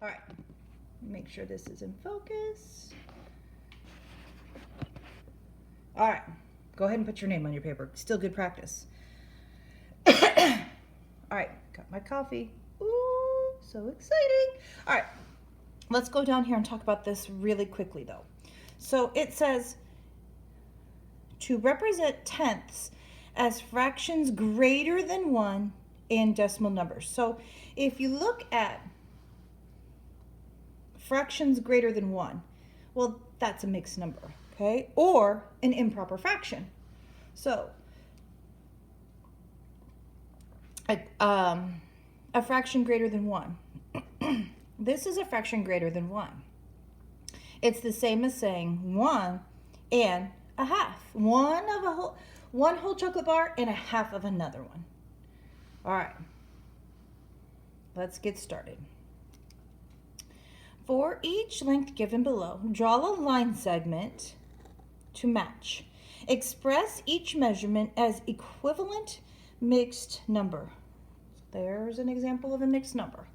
All right, make sure this is in focus. All right, go ahead and put your name on your paper. Still good practice. All right, got my coffee. Ooh, so exciting. All right, let's go down here and talk about this really quickly though. So it says to represent tenths as fractions greater than 1 in decimal numbers. So if you look at fractions greater than 1, well, that's a mixed number, okay? Or an improper fraction. So a fraction greater than 1. This is a fraction greater than 1. It's the same as saying 1 and a half. One whole chocolate bar and a half of another one. All right, let's get started. For each length given below, draw a line segment to match. Express each measurement as equivalent mixed number. There's an example of a mixed number.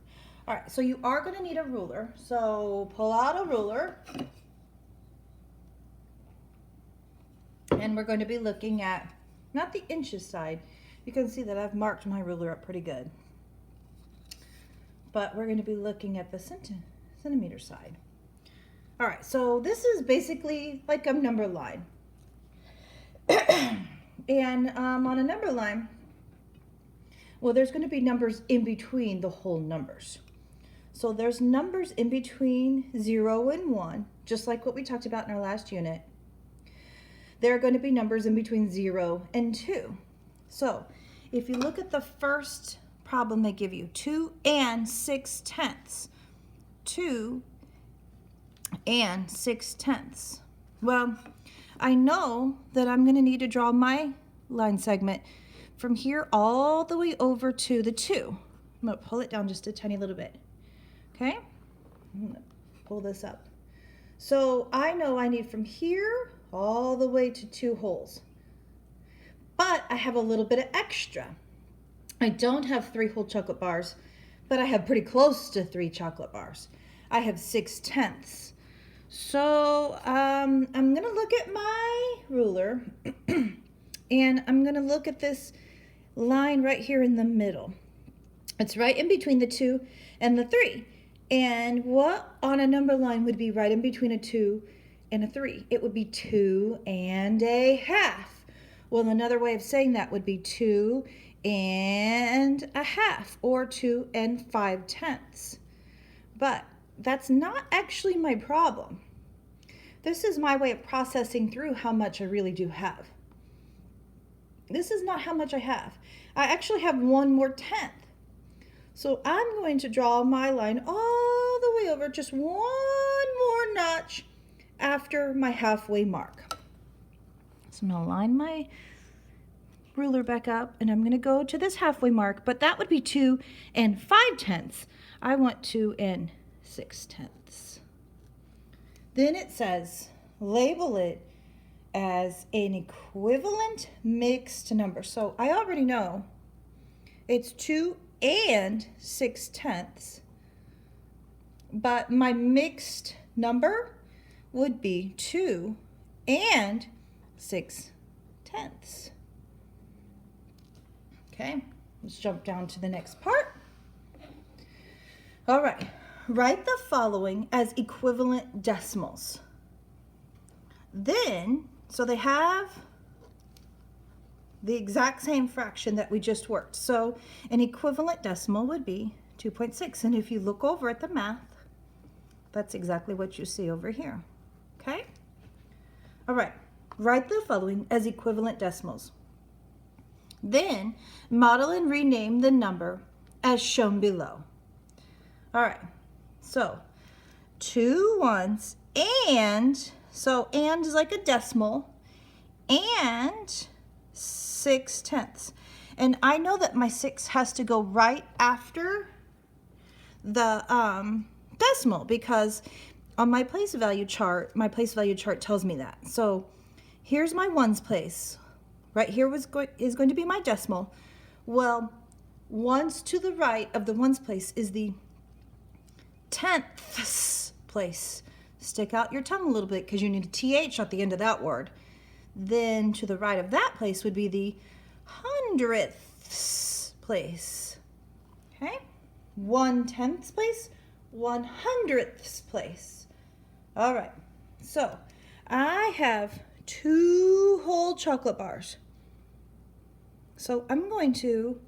All right, so you are going to need a ruler. So pull out a ruler. And we're going to be looking at, not the inches side. You can see that I've marked my ruler up pretty good. But we're going to be looking at the centimeter side. All right, so this is basically like a number line. And on a number line, well, there's going to be numbers in between the whole numbers. So there's numbers in between 0 and 1, just like what we talked about in our last unit. There are going to be numbers in between 0 and 2. So if you look at the first problem they give you, 2 and 6/10. 2 and 6/10. Well, I know that I'm going to need to draw my line segment from here all the way over to the 2. I'm going to pull it down just a tiny little bit. Okay? I'm going to pull this up. So I know I need from here all the way to 2 holes. But I have a little bit of extra. I don't have 3 whole chocolate bars, but I have pretty close to 3 chocolate bars. I have 6/10. So I'm going to look at my ruler and I'm going to look at this line right here in the middle. It's right in between the 2 and the 3. And what on a number line would be right in between a 2 and a 3? It would be 2 and a half. Well, another way of saying that would be 2 and a half, or 2 and 5/10. But that's not actually my problem. This is my way of processing through how much I really do have. This is not how much I have. I actually have 1 more tenth. So I'm going to draw my line all the way over, just 1 more notch after my halfway mark. So I'm going to line my ruler back up and I'm going to go to this halfway mark, but that would be 2 and 5/10. I want 2 and 6/10. Then it says label it as an equivalent mixed number. So I already know it's 2 and 6/10, but my mixed number would be 2 and 6/10. Okay, let's jump down to the next part. All right, write the following as equivalent decimals. Then, so they have the exact same fraction that we just worked. So an equivalent decimal would be 2.6. And if you look over at the math, that's exactly what you see over here. Okay? All right, write the following as equivalent decimals. Then model and rename the number as shown below. All right, so 2 ones and, so and is like a decimal, and 6/10. And I know that my 6 has to go right after the decimal, because on my place value chart, my place value chart tells me that. So here's my ones place. Right here is going to be my decimal. Well, ones to the right of the ones place is the tenths place. Stick out your tongue a little bit because you need a TH at the end of that word. Then to the right of that place would be the hundredths place. Okay? 1/10ths place, 100ths place. All right, so I have 2 whole chocolate bars. So I'm going to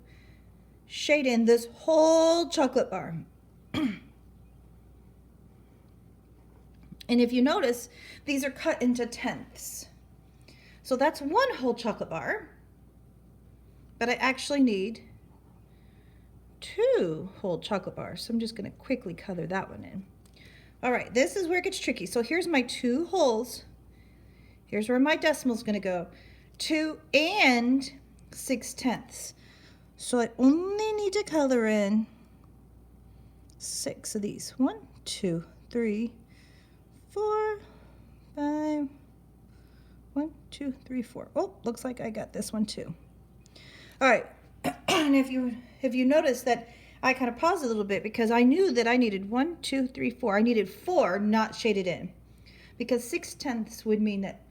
shade in this whole chocolate bar. And if you notice, these are cut into tenths. So that's 1 whole chocolate bar, but I actually need 2 whole chocolate bars. So I'm just going to quickly color that one in. All right, this is where it gets tricky. So here's my 2 wholes. Here's where my decimal is going to go. 2 and 6/10. So I only need to color in 6 of these. 1, 2, 3, 4, 5. 1, 2, 3, 4. Oh, looks like I got this one too. All right, and if you notice that I kind of paused a little bit because I knew that I needed 1, 2, 3, 4. I needed 4 not shaded in because 6/10 would mean that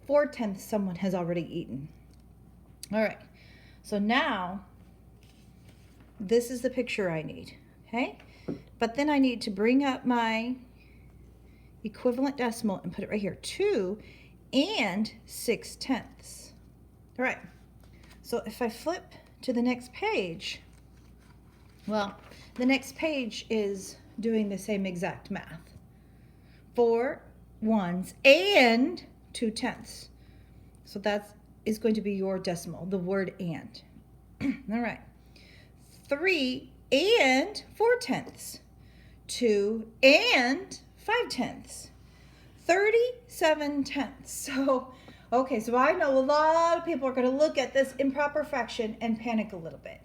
4/10 someone has already eaten. All right, so now this is the picture I need, okay? But then I need to bring up my equivalent decimal and put it right here, 2 and 6/10. All right, so if I flip to the next page, well, the next page is doing the same exact math. 4 1s and 2/10. So that is going to be your decimal, the word and. All right, 3 and 4/10. 2 and 5/10. 37/10. So, okay, so I know a lot of people are going to look at this improper fraction and panic a little bit.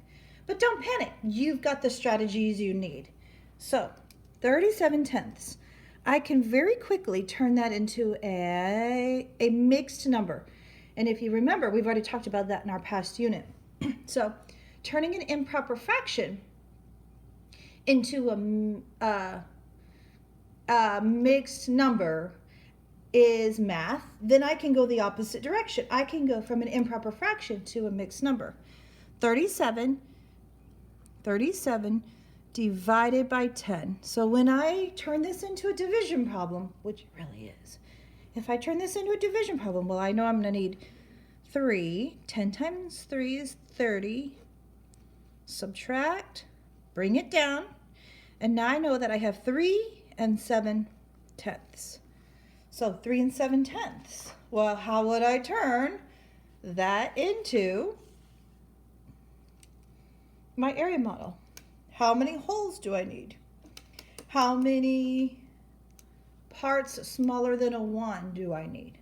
But don't panic. You've got the strategies you need. So, 37/10. I can very quickly turn that into a mixed number. And if you remember, we've already talked about that in our past unit. So, turning an improper fraction into a mixed number is math. Then I can go the opposite direction. I can go from an improper fraction to a mixed number. 37 divided by 10. So when I turn this into a division problem, which it really is, if I turn this into a division problem, well, I know I'm going to need 3. 10 times 3 is 30. Subtract, bring it down, and now I know that I have 3 and 7/10. So 3 and 7/10. Well, how would I turn that into my area model? How many holes do I need? How many parts smaller than a 1 do I need?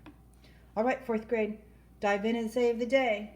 All right, 4th grade, dive in and save the day.